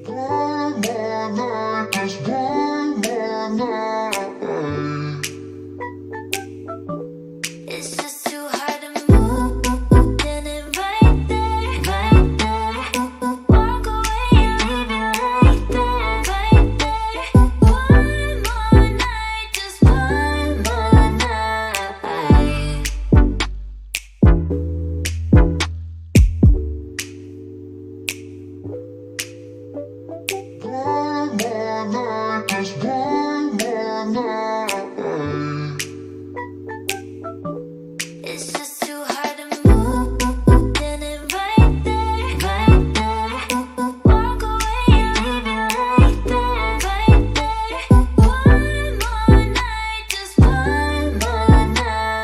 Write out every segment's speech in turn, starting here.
One more night, just one more night. It's just too hard to move, then it right there, right there. Walk away and leave it right there, right there. One more night, just one more night. One more night, just one more night. It's just too hard to move, then it right there, right there. Walk away and leave it right there, right there. One more night, just one more night.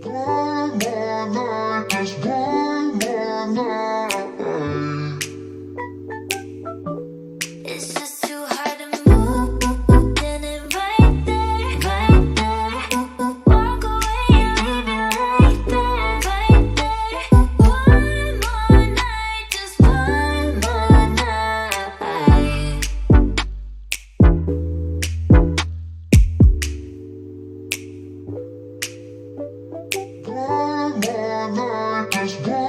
One more night, just one more night. It's just too hard to move, then it right there, right there. Walk away and leave it right there, right there. One more night, just one more night. One more night, just one